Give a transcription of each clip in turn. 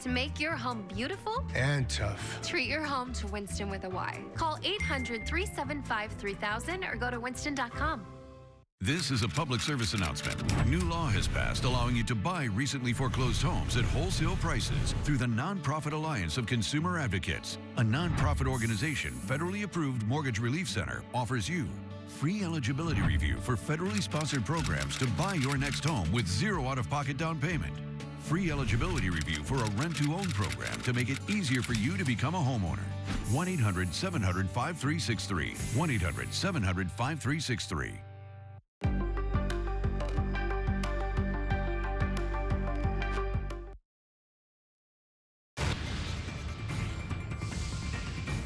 To make your home beautiful and tough. Treat your home to Winston with a Y. Call 800-375-3000 or go to winston.com. This is a public service announcement. New law has passed allowing you to buy recently foreclosed homes at wholesale prices through the Nonprofit Alliance of Consumer Advocates. A nonprofit organization, federally approved mortgage relief center, offers you free eligibility review for federally sponsored programs to buy your next home with zero out-of-pocket down payment. Free eligibility review for a rent-to-own program to make it easier for you to become a homeowner. 1-800-700-5363. 1-800-700-5363.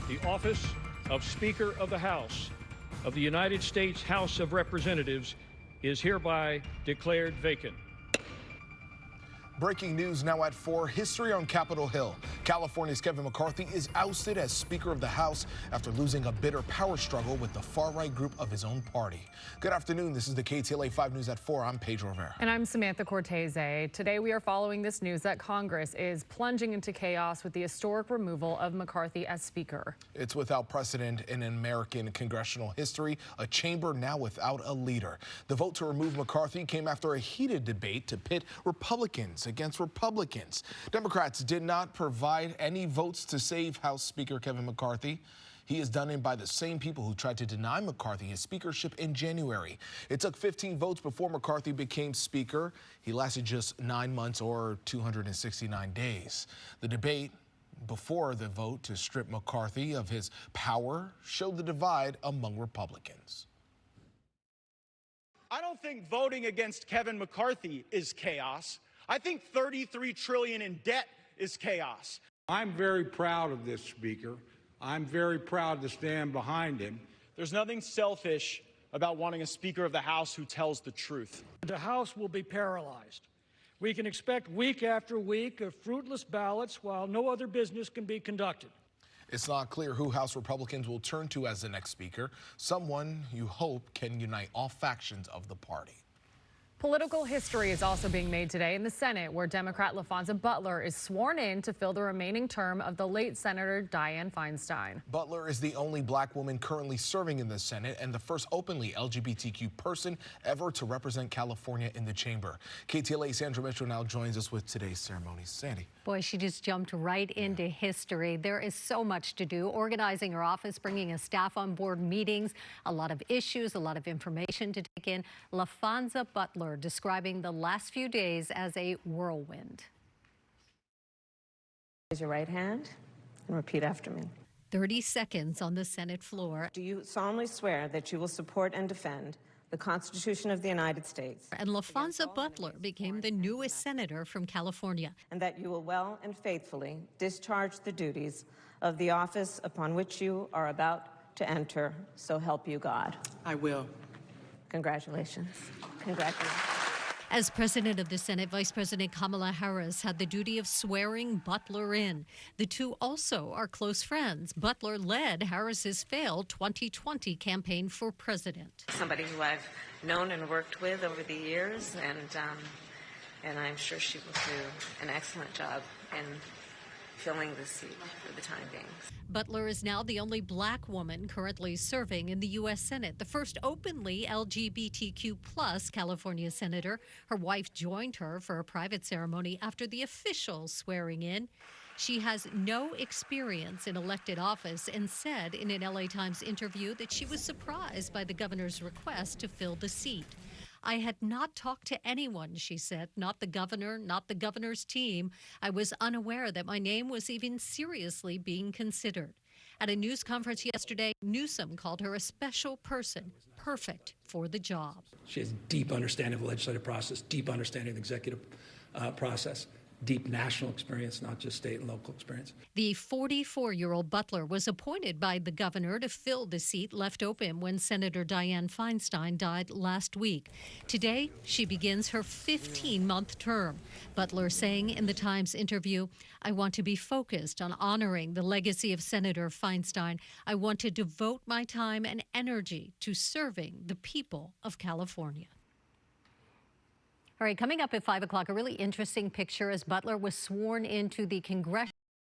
The office of Speaker of the House of the United States House of Representatives is hereby declared vacant. Breaking news now at 4, history on Capitol Hill. California's Kevin McCarthy is ousted as Speaker of the House after losing a bitter power struggle with the far-right group of his own party. Good afternoon. This is the KTLA 5 News at 4. I'm Pedro Rivera. And I'm Samantha Cortese. Today we are following this news that Congress is plunging into chaos with the historic removal of McCarthy as Speaker. It's without precedent in American congressional history, a chamber now without a leader. The vote to remove McCarthy came after a heated debate to pit Republicans against Republicans. Democrats did not provide any votes to save House Speaker Kevin McCarthy. He is done in by the same people who tried to deny McCarthy his speakership in January. It took 15 votes before McCarthy became Speaker. He lasted just 9 months or 269 days. The debate before the vote to strip McCarthy of his power showed the divide among Republicans. I don't think voting against Kevin McCarthy is chaos. I think $33 trillion in debt is chaos. I'm very proud of this Speaker. I'm very proud to stand behind him. There's nothing selfish about wanting a Speaker of the House who tells the truth. The House will be paralyzed. We can expect week after week of fruitless ballots while no other business can be conducted. It's not clear who House Republicans will turn to as the next Speaker, someone you hope can unite all factions of the party. Political history is also being made today in the Senate, where Democrat LaFonza Butler is sworn in to fill the remaining term of the late Senator Dianne Feinstein. Butler is the only black woman currently serving in the Senate and the first openly LGBTQ person ever to represent California in the chamber. KTLA Sandra Mitchell now joins us with today's ceremony. Sandy. Boy, she just jumped right into history. There is so much to do. Organizing her office, bringing a staff on board meetings, a lot of issues, a lot of information to take in. LaFonza Butler describing the last few days as a whirlwind. Raise your right hand and repeat after me. 30 seconds on the Senate floor. Do you solemnly swear that you will support and defend the Constitution of the United States? And LaFonza Butler became the newest senator from California. And that you will well and faithfully discharge the duties of the office upon which you are about to enter, so help you God. I will. Congratulations. Congratulations. As president of the Senate, Vice President Kamala Harris had the duty of swearing Butler in. The two also are close friends. Butler led Harris's failed 2020 campaign for president. Somebody who I've known and worked with over the years, and I'm sure she will do an excellent job in filling the seat for the time being. Butler is now the only black woman currently serving in the U.S. Senate, the first openly LGBTQ plus California senator. Her wife joined her for a private ceremony after the official swearing in. She has no experience in elected office and said in an LA Times interview that she was surprised by the governor's request to fill the seat. I had not talked to anyone, she said, not the governor, not the governor's team. I was unaware that my name was even seriously being considered. At a news conference yesterday, Newsom called her a special person, perfect for the job. She has deep understanding of the legislative process, deep understanding of the executive process, deep national experience, not just state and local experience. The 44-year-old Butler was appointed by the governor to fill the seat left open when Senator Dianne Feinstein died last week. Today, she begins her 15-month term. Butler saying in the Times interview, I want to be focused on honoring the legacy of Senator Feinstein. I want to devote my time and energy to serving the people of California. All right, coming up at 5 o'clock, a really interesting picture as Butler was sworn into the congressional